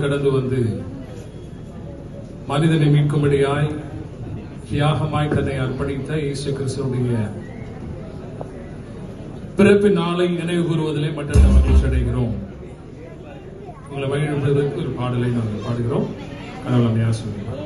கடந்து வந்து மனிதனை மீட்கும்படியாய் தியாகமாய் தன்னை அர்ப்பணித்த இயேசு கிறிஸ்துவுடைய பிறப்பின் நாளை நினைவு கூறுவதிலே மற்ற மகிழ்ச்சி அடைகிறோம். உங்களை மகிழ்வதற்கு ஒரு பாடலை நாங்கள் பாடுகிறோம். கடவுள் ஆசீர்வதிப்பார்.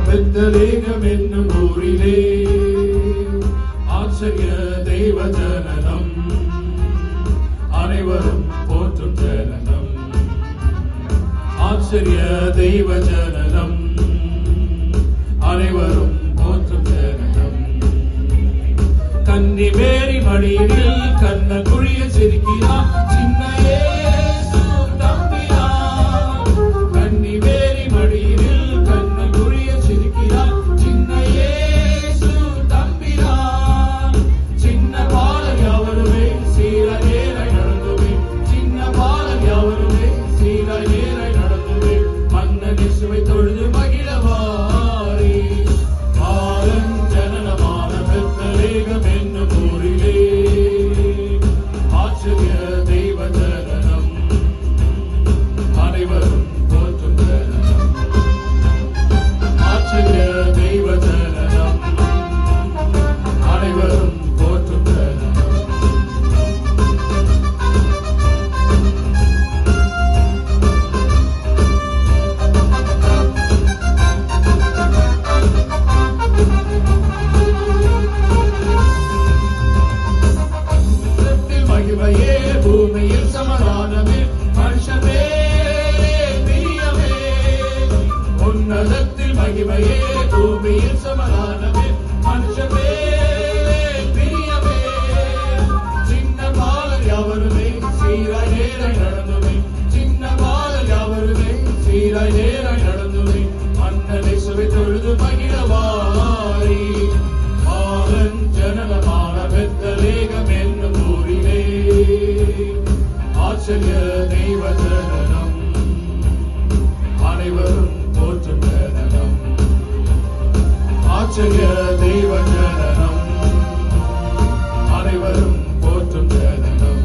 பெத்லகேம் என்னும் ஊரிலே ஆச்சரிய தெய்வ ஜனனம், அனைவரும் போற்றும் ஜனனம். ஆச்சரிய தெய்வ ஜனனம், அனைவரும் போற்றும் ஜனனம். கன்னி மேரி மடியில் கண்ண குழிய சிரிக்கிறார் சின்ன இயேசு தம்பியார். கன்னி மேரி மடியில் பூமியில் சமாதானமே மனுஷமே பிரியமே. உன்னதத்தில் மகிமையே பூமியில் சமாதானமே மனுஷமே பிரியமே. சின்ன பாலர் யாவருமே சீராய் நேராய் நடந்துமே. சின்ன பாலர் யாவருமே சீராய் நேராய் நடந்துமே. மன்னனை சுவை தொழுது மகிழவாரி. பாலன் ஜனனமான பெத்லகேம் என்னும் ஊரிலே ஆச்சரிய தெய்வ ஜனனம், அனைவரும் போற்றும் ஜனனம். ஆச்சரிய தெய்வ ஜனனம், அனைவரும் போற்றும் ஜனனம்.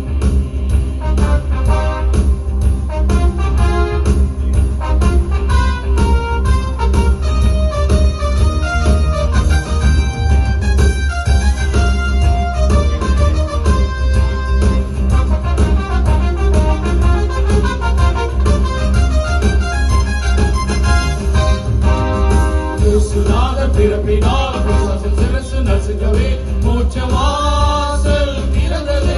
பிறப்பினால் பிசாசின் சிரசு நசுங்கவே மோட்சவாசல் திறந்ததே.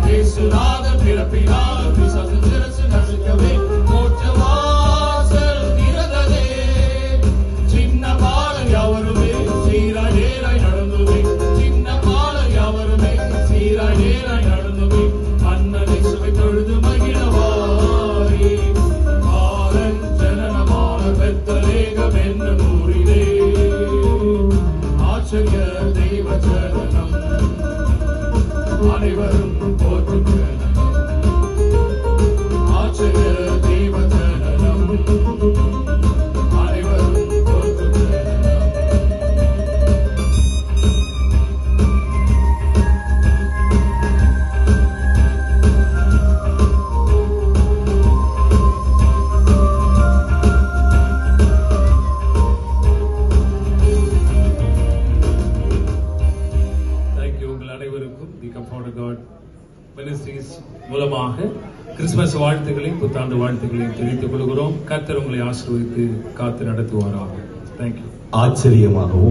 இயேசுநாதர் பிறப்பினால் பிசாசின் சிரசு நசுங்கவே மோட்சவாசல் திறந்ததே. சின்ன பாலர் யாவருமே சீராய் நேராய் நடந்துமே. சின்ன பாலர் யாவருமே சீராய் நேராய் நடந்துமே. மன்னனை சுவை தொழுது மகிழவாரி. பாலன் ஜனனமான பெத்லகேம் என்னும் ஊரிலே ஆச்சரிய தெய்வ ஜனனம், அனைவரும் போற்றும் ஜனனம். ஆச்சரிய தெய்வ ஜனனம், அனைவரும் போற்றும் ஜனனம். மினிஸ்ட்ரீஸ் மூலமாக கிறிஸ்துமஸ் வாழ்த்துக்களையும் புத்தாண்டு வாழ்த்துக்களையும் தெரிவித்துக் கொள்கிறோம். கர்த்தர் உங்களை ஆசீர்வதித்து காத்து நடத்துவாராக. தேங்க்யூ. ஆச்சரியமாகவும்